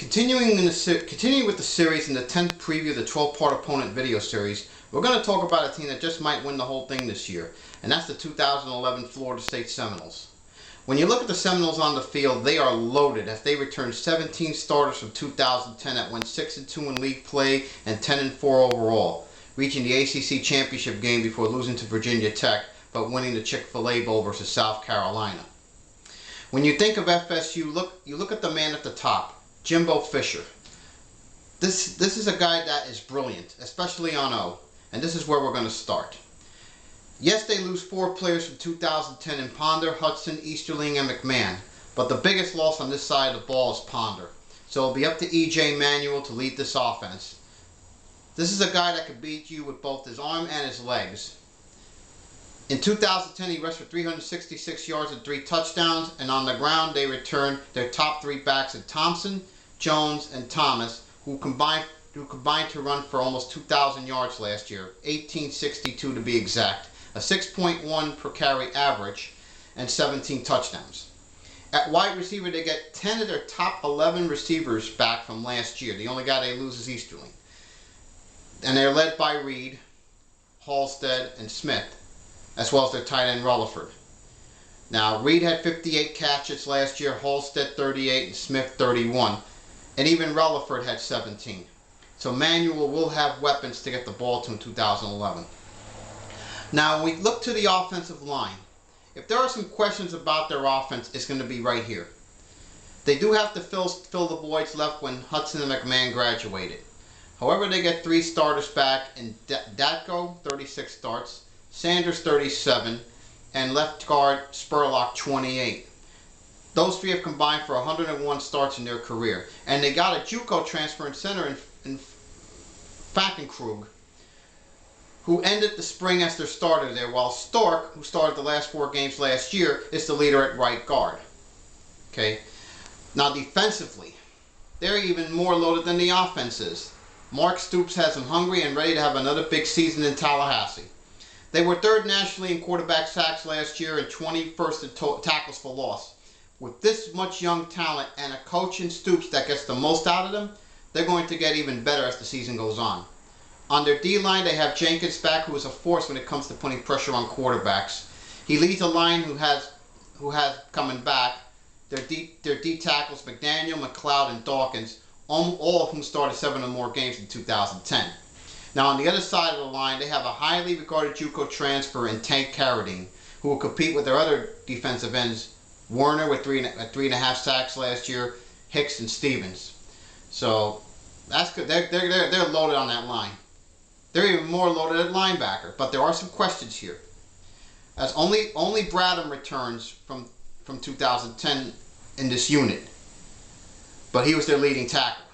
Continuing with the series in the 10th preview of the 12-part opponent video series, we're going to talk about a team that just might win the whole thing this year, and that's the 2011 Florida State Seminoles. When you look at the Seminoles on the field, they are loaded as they returned 17 starters from 2010 that went 6-2 in league play and 10-4 overall, reaching the ACC championship game before losing to Virginia Tech, but winning the Chick-fil-A Bowl versus South Carolina. When you think of FSU, you look at the man at the top, Jimbo Fisher. This is a guy that is brilliant, especially on O, and this is where we're going to start. Yes, they lose 4 players from 2010 in Ponder, Hudson, Easterling, and McMahon, but the biggest loss on this side of the ball is Ponder. So it'll be up to E.J. Manuel to lead this offense. This is a guy that could beat you with both his arm and his legs. In 2010, he rushed for 366 yards and 3 touchdowns, and on the ground they returned their top 3 backs in Thompson, Jones, and Thomas, who combined to run for almost 2,000 yards last year, 1,862 to be exact, a 6.1 per carry average, and 17 touchdowns. At wide receiver, they get 10 of their top 11 receivers back from last year. The only guy they lose is Easterling. And they're led by Reed, Halstead, and Smith, as well as their tight end Rutherford. Now, Reed had 58 catches last year, Halstead 38, and Smith 31, and even Rutherford had 17. So Manuel will have weapons to get the ball to in 2011. Now, when we look to the offensive line, if there are some questions about their offense, it's going to be right here. They do have to fill the voids left when Hudson and McMahon graduated. However, they get 3 starters back in Datko, 36 starts, Sanders 37, and left guard Spurlock 28. Those 3 have combined for 101 starts in their career. And they got a JUCO transfer in center in Falkenkrug, who ended the spring as their starter there, while Stork, who started the last 4 games last year, is the leader at right guard. Okay. Now defensively, they're even more loaded than the offense is. Mark Stoops has them hungry and ready to have another big season in Tallahassee. They were 3rd nationally in quarterback sacks last year and 21st in tackles for loss. With this much young talent and a coach in Stoops that gets the most out of them, they're going to get even better as the season goes on. On their D-line, they have Jenkins back, who is a force when it comes to putting pressure on quarterbacks. He leads a line who has coming back. Their D tackles, McDaniel, McLeod, and Dawkins, all of whom started 7 or more games in 2010. Now, on the other side of the line, they have a highly regarded JUCO transfer in Tank Carradine, who will compete with their other defensive ends, Werner with 3.5 sacks last year, Hicks and Stevens. So that's good. They're loaded on that line. They're even more loaded at linebacker, but there are some questions here. As only Bradham returns from 2010 in this unit, but he was their leading tackler.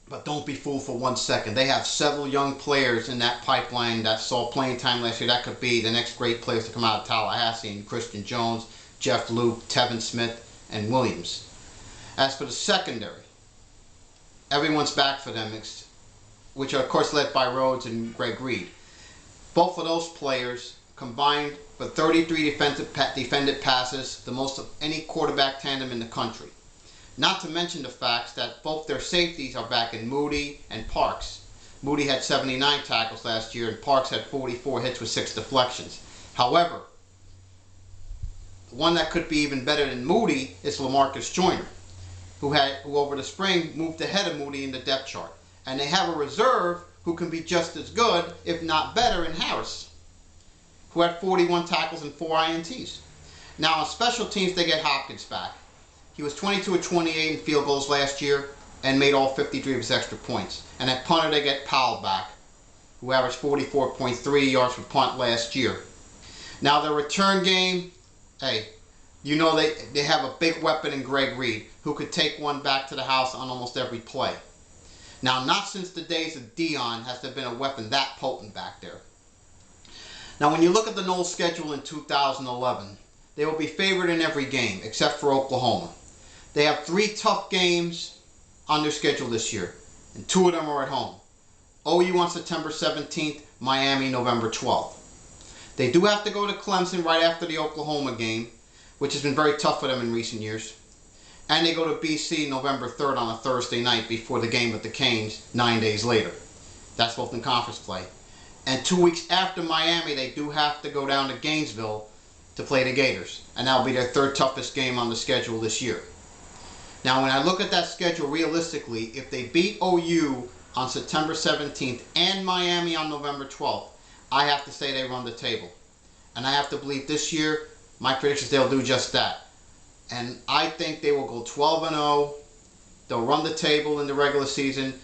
But don't be fooled for 1 second. They have several young players in that pipeline that saw playing time last year. That could be the next great players to come out of Tallahassee, and Christian Jones, Jeff Luke, Tevin Smith, and Williams. As for the secondary, everyone's back for them, which are of course led by Rhodes and Greg Reed. Both of those players combined for 33 defended passes, the most of any quarterback tandem in the country. Not to mention the fact that both their safeties are back in Moody and Parks. Moody had 79 tackles last year, and Parks had 44 hits with 6 deflections. However, the one that could be even better than Moody is LaMarcus Joyner, who over the spring moved ahead of Moody in the depth chart. And they have a reserve who can be just as good, if not better, in Harris, who had 41 tackles and 4 INTs. Now, on special teams, they get Hopkins back. He was 22 of 28 in field goals last year and made all 53 of his extra points. And at punter, they get Powell back, who averaged 44.3 yards per punt last year. Now, the return game, hey, you know they have a big weapon in Greg Reed, who could take one back to the house on almost every play. Now, not since the days of Dion has there been a weapon that potent back there. Now, when you look at the Noles schedule in 2011, they will be favored in every game except for Oklahoma. They have 3 tough games on their schedule this year, and 2 of them are at home. OU on September 17th, Miami November 12th. They do have to go to Clemson right after the Oklahoma game, which has been very tough for them in recent years. And they go to BC November 3rd on a Thursday night before the game with the Canes 9 days later. That's both in conference play. And 2 weeks after Miami, they do have to go down to Gainesville to play the Gators. And that'll be their third toughest game on the schedule this year. Now, when I look at that schedule realistically, if they beat OU on September 17th and Miami on November 12th, I have to say they run the table. And I have to believe this year, my prediction is they'll do just that. And I think they will go 12-0. They'll run the table in the regular season,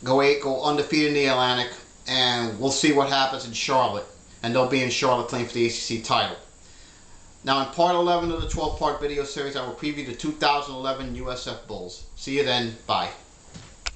go undefeated in the Atlantic, and we'll see what happens in Charlotte. And they'll be in Charlotte playing for the ACC title. Now, in part 11 of the 12-part video series, I will preview the 2011 USF Bulls. See you then. Bye.